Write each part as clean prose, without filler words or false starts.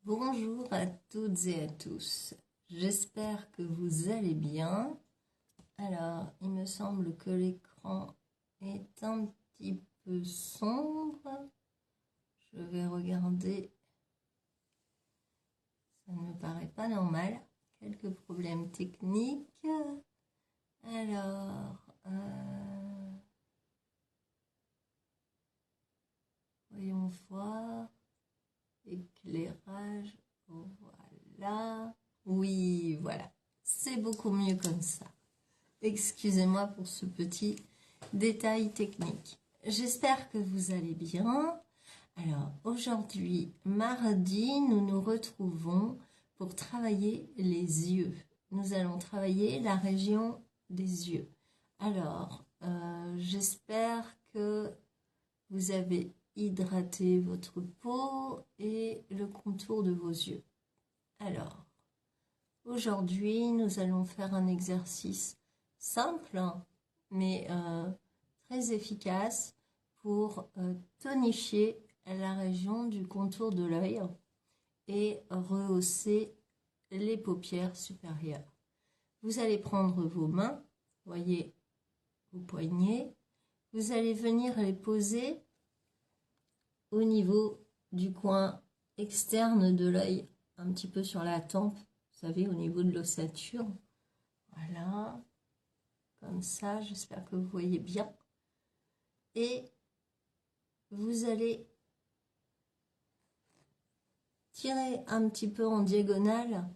Bonjour à toutes et à tous, j'espère que vous allez bien. Alors, il me semble que l'écran est un petit peu sombre. Je vais regarder, ça ne me paraît pas normal. Quelques problèmes techniques. Alors, voyons voir. Éclairage, voilà. Oui, voilà. C'est beaucoup mieux comme ça. Excusez-moi pour ce petit détail technique. J'espère que vous allez bien. Alors, aujourd'hui, mardi, nous nous retrouvons pour travailler les yeux. Nous allons travailler la région des yeux. Alors, j'espère que vous avez hydraté votre peau et le contour de vos yeux. Alors, aujourd'hui, nous allons faire un exercice simple, mais très efficace pour tonifier la région du contour de l'œil et rehausser les paupières supérieures. Vous allez prendre vos mains, voyez vos poignets, vous allez venir les poser au niveau du coin externe de l'œil, un petit peu sur la tempe, vous savez, au niveau de l'ossature. Voilà, comme ça, j'espère que vous voyez bien. Et vous allez tirer un petit peu en diagonale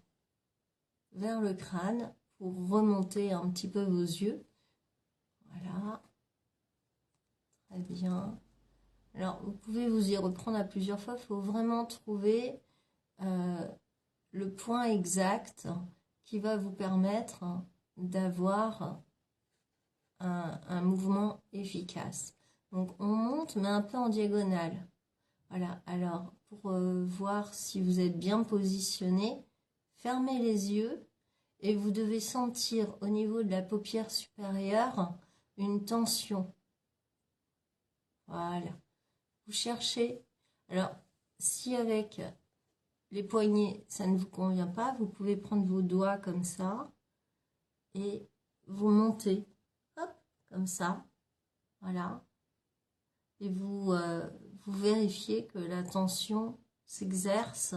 vers le crâne pour remonter un petit peu vos yeux. Voilà, très bien. Alors, vous pouvez vous y reprendre à plusieurs fois, il faut vraiment trouver le point exact qui va vous permettre d'avoir un mouvement efficace. Donc on monte mais un peu en diagonale. Voilà, alors pour voir si vous êtes bien positionné, fermez les yeux et vous devez sentir au niveau de la paupière supérieure une tension. Voilà, vous cherchez. Alors si avec les poignets, ça ne vous convient pas, vous pouvez prendre vos doigts comme ça et vous montez, hop, comme ça, voilà. Et vous vérifiez que la tension s'exerce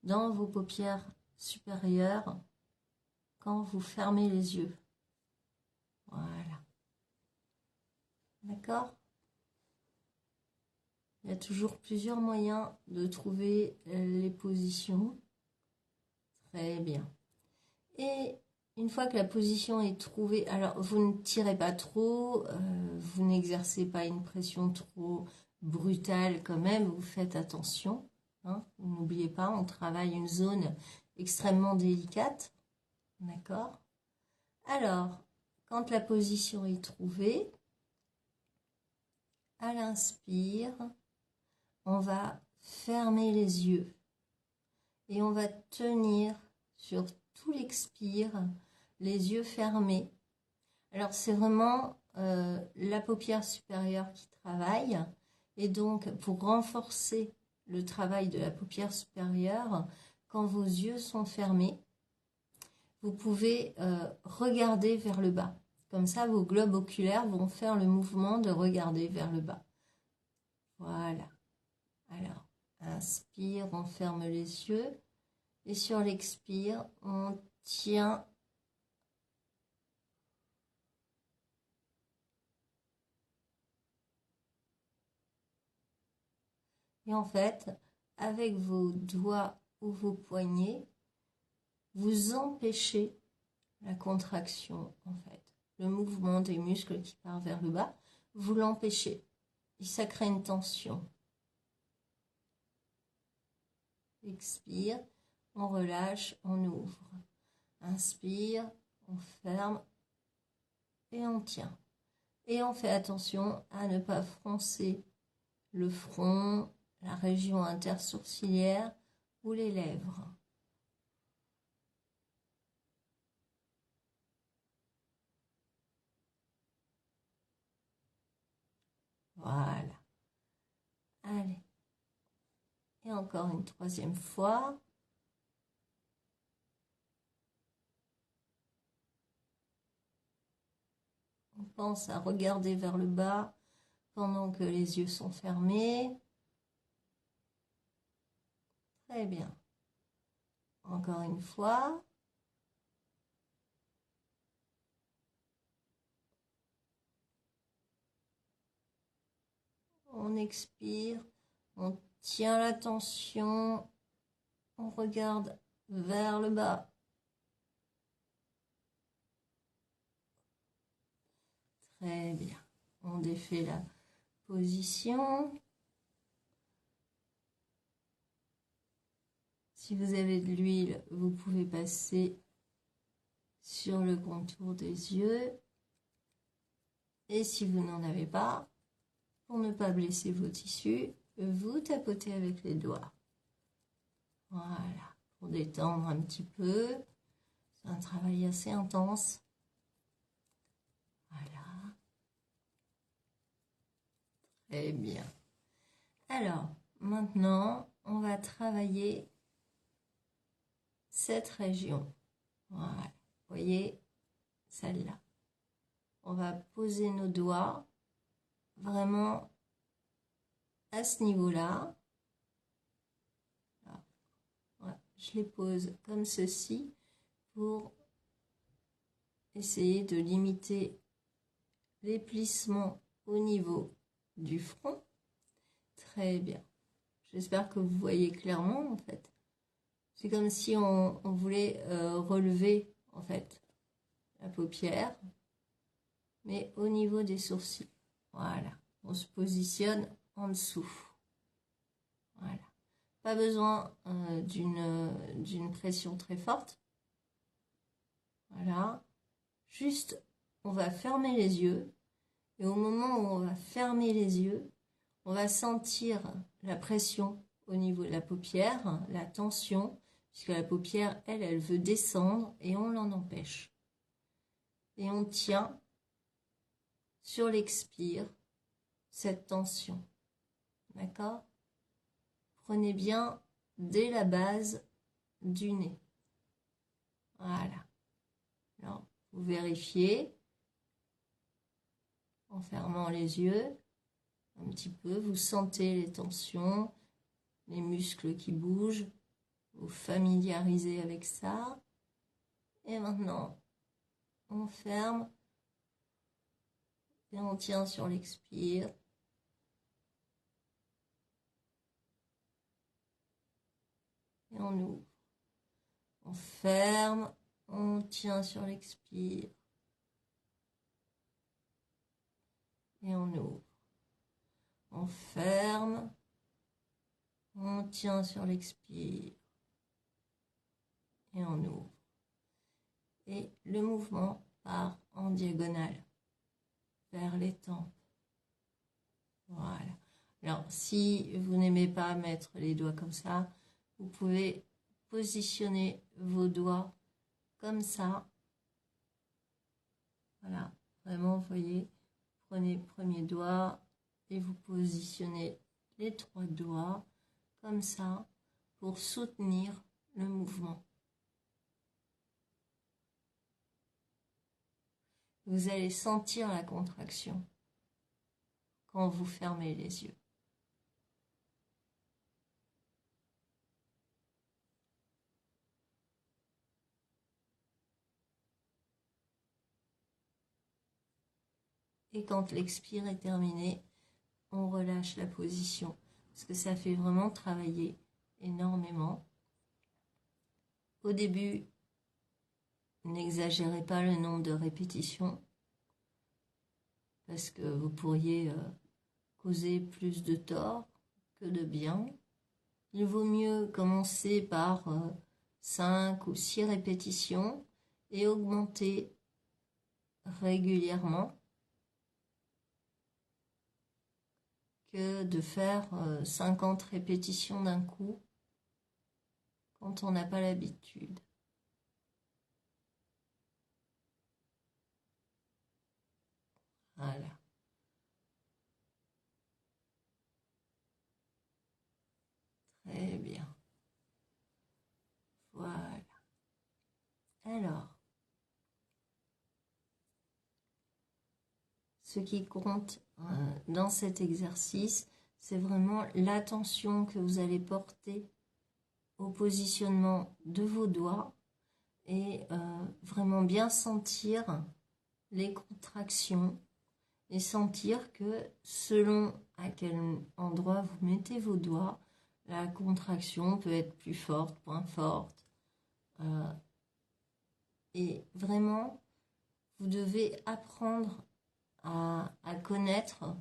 dans vos paupières supérieures quand vous fermez les yeux. Voilà. D'accord ? Il y a toujours plusieurs moyens de trouver les positions. Très bien. Et une fois que la position est trouvée, alors vous ne tirez pas trop, vous n'exercez pas une pression trop brutale quand même, vous faites attention. Hein, n'oubliez pas, on travaille une zone extrêmement délicate. D'accord ? Alors, quand la position est trouvée, à l'inspire, on va fermer les yeux et on va tenir sur tout l'expire, les yeux fermés. Alors c'est vraiment la paupière supérieure qui travaille, et donc pour renforcer le travail de la paupière supérieure, quand vos yeux sont fermés, vous pouvez regarder vers le bas. Comme ça, vos globes oculaires vont faire le mouvement de regarder vers le bas. Voilà. Alors, inspire, on ferme les yeux. Et sur l'expire, on tient. Et en fait, avec vos doigts ou vos poignets, vous empêchez la contraction, en fait. Le mouvement des muscles qui part vers le bas, vous l'empêchez. Et ça crée une tension. Expire, on relâche, on ouvre. Inspire, on ferme et on tient. Et on fait attention à ne pas froncer le front, la région intersourcilière ou les lèvres. Voilà. Allez. Et encore une troisième fois. pense à regarder vers le bas pendant que les yeux sont fermés. Très bien. Encore une fois. On expire, on tient l'attention, on regarde vers le bas. Très bien. On défait la position. Si vous avez de l'huile, vous pouvez passer sur le contour des yeux. Et si vous n'en avez pas, pour ne pas blesser vos tissus, vous tapotez avec les doigts. Voilà, pour détendre un petit peu. C'est un travail assez intense. Voilà. Très bien. Alors, maintenant, on va travailler cette région. Voilà. Vous voyez, celle-là. On va poser nos doigts vraiment à ce niveau-là. Voilà. Je les pose comme ceci pour essayer de limiter les plissements au niveau du front. Très bien. J'espère que vous voyez clairement en fait. C'est comme si on voulait relever en fait la paupière, mais au niveau des sourcils. Voilà. On se positionne en dessous. Voilà. Pas besoin d'une pression très forte. Voilà. Juste, on va fermer les yeux. Et au moment où on va fermer les yeux, on va sentir la pression au niveau de la paupière, la tension, puisque la paupière, elle veut descendre et on l'en empêche. Et on tient sur l'expire cette tension. D'accord? Prenez bien dès la base du nez. Voilà. Alors, vous vérifiez en fermant les yeux un petit peu. Vous sentez les tensions, les muscles qui bougent. Vous familiarisez avec ça. Et maintenant, on ferme et on tient sur l'expire. Et on ouvre. On ferme, on tient sur l'expire. Et on ouvre. On ferme, on tient sur l'expire. Et on ouvre. Et le mouvement part en diagonale vers les tempes. Voilà. Alors, si vous n'aimez pas mettre les doigts comme ça, vous pouvez positionner vos doigts comme ça. Voilà. Vraiment, vous voyez, prenez le premier doigt et vous positionnez les 3 doigts comme ça pour soutenir le mouvement. Vous allez sentir la contraction quand vous fermez les yeux. Et quand l'expire est terminé, on relâche la position parce que ça fait vraiment travailler énormément. Au début, n'exagérez pas le nombre de répétitions parce que vous pourriez causer plus de tort que de bien. Il vaut mieux commencer par 5 ou 6 répétitions et augmenter régulièrement que de faire 50 répétitions d'un coup quand on n'a pas l'habitude. Voilà. Très bien. Voilà. Alors, Ce qui compte dans cet exercice, c'est vraiment l'attention que vous allez porter au positionnement de vos doigts et vraiment bien sentir les contractions et sentir que selon à quel endroit vous mettez vos doigts, la contraction peut être plus forte, moins forte. Et vraiment, vous devez apprendre à connaître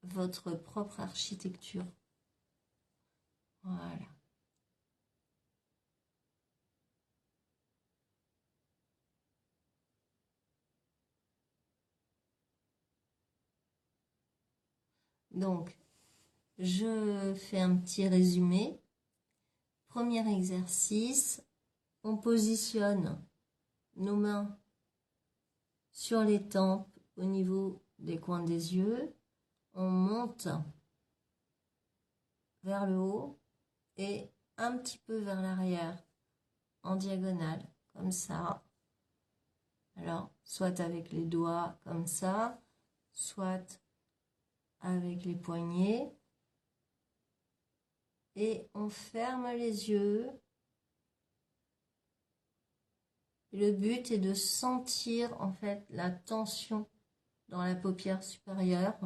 votre propre architecture. Voilà. Donc, je fais un petit résumé. Premier exercice, on positionne nos mains sur les tempes au niveau des coins des yeux. On monte vers le haut et un petit peu vers l'arrière en diagonale, comme ça. Alors, soit avec les doigts comme ça, soit avec les poignets. Et on ferme les yeux. Le but est de sentir en fait la tension dans la paupière supérieure.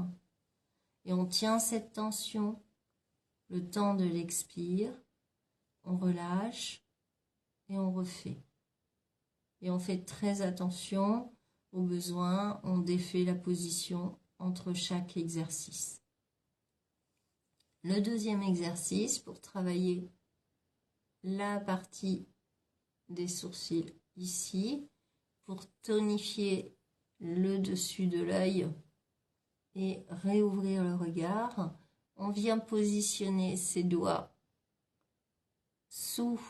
Et on tient cette tension le temps de l'expire. On relâche et on refait. Et on fait très attention au besoin. On défait la position entre chaque exercice. Le deuxième exercice pour travailler la partie des sourcils ici, pour tonifier le dessus de l'œil et réouvrir le regard, on vient positionner ses doigts sous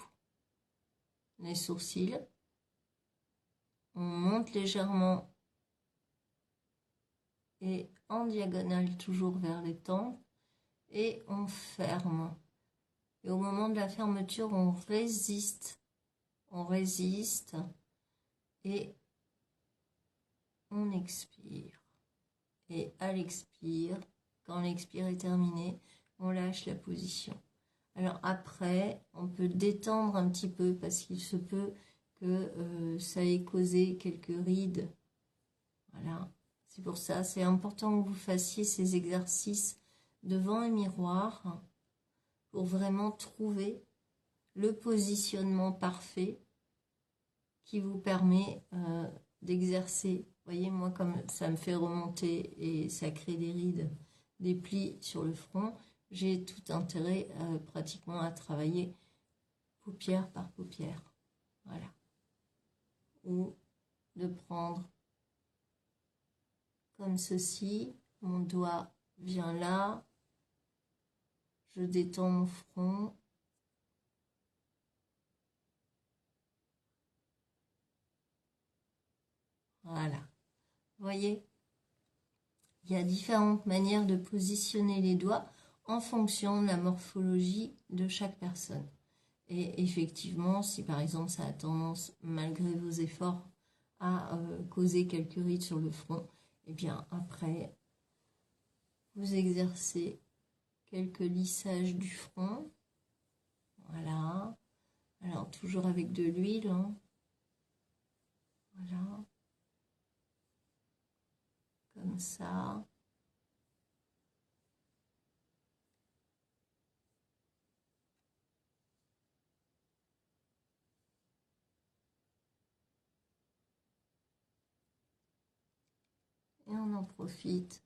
les sourcils, on monte légèrement et en diagonale toujours vers les tempes et on ferme. Et au moment de la fermeture, on résiste et on expire. Et à l'expire, quand l'expire est terminé, on lâche la position. Alors après, on peut détendre un petit peu parce qu'il se peut que ça ait causé quelques rides. Voilà, c'est pour ça, c'est important que vous fassiez ces exercices devant un miroir pour vraiment trouver le positionnement parfait qui vous permet d'exercer. Vous voyez, moi, comme ça me fait remonter et ça crée des rides, des plis sur le front, j'ai tout intérêt pratiquement à travailler paupière par paupière. Voilà. Ou de prendre comme ceci, mon doigt vient là, je détends mon front. Voilà. Vous voyez, il y a différentes manières de positionner les doigts en fonction de la morphologie de chaque personne. Et effectivement, si par exemple ça a tendance, malgré vos efforts, à causer quelques rides sur le front, et bien après, vous exercez quelques lissages du front. Voilà. Alors toujours avec de l'huile. Hein. Voilà. Comme ça. Et on en profite.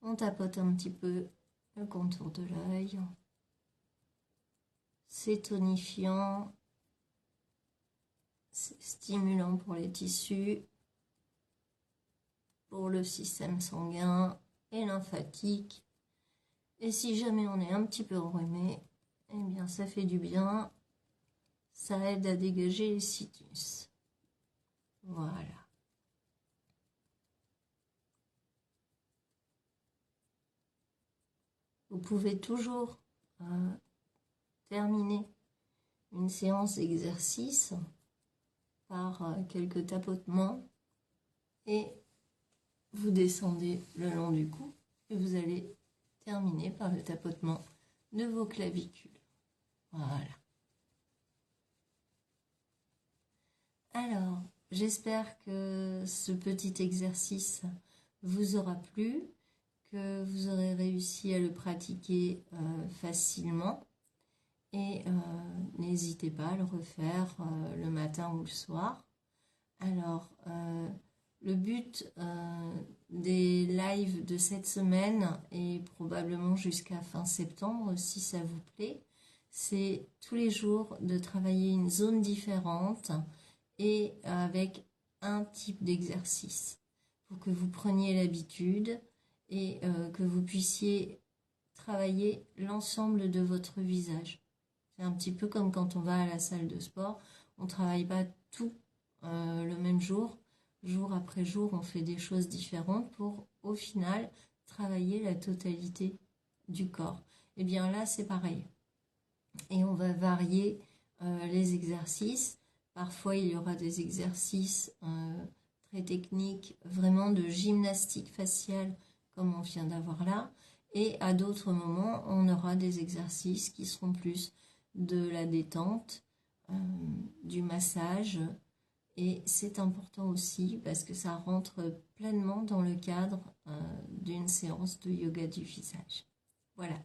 On tapote un petit peu le contour de l'œil. C'est tonifiant. C'est stimulant pour les tissus, pour le système sanguin et lymphatique. Et si jamais on est un petit peu enrhumé, eh bien ça fait du bien. Ça aide à dégager les sinus. Voilà. Vous pouvez toujours terminer une séance d'exercice par quelques tapotements et vous descendez le long du cou et vous allez terminer par le tapotement de vos clavicules. Voilà. Alors, j'espère que ce petit exercice vous aura plu, que vous aurez réussi à le pratiquer facilement. Et n'hésitez pas à le refaire le matin ou le soir. Alors, le but des lives de cette semaine et probablement jusqu'à fin septembre, si ça vous plaît, c'est tous les jours de travailler une zone différente et avec un type d'exercice pour que vous preniez l'habitude et que vous puissiez travailler l'ensemble de votre visage. C'est un petit peu comme quand on va à la salle de sport, on ne travaille pas tout le même jour. Jour après jour, on fait des choses différentes pour, au final, travailler la totalité du corps. Et bien là, c'est pareil. Et on va varier les exercices. Parfois, il y aura des exercices très techniques, vraiment de gymnastique faciale, comme on vient d'avoir là. Et à d'autres moments, on aura des exercices qui seront plus de la détente, du massage. Et c'est important aussi parce que ça rentre pleinement dans le cadre d'une séance de yoga du visage. Voilà.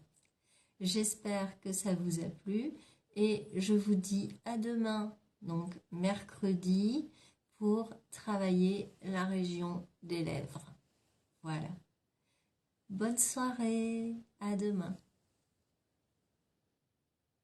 J'espère que ça vous a plu et je vous dis à demain, donc mercredi, pour travailler la région des lèvres. Voilà. Bonne soirée, à demain.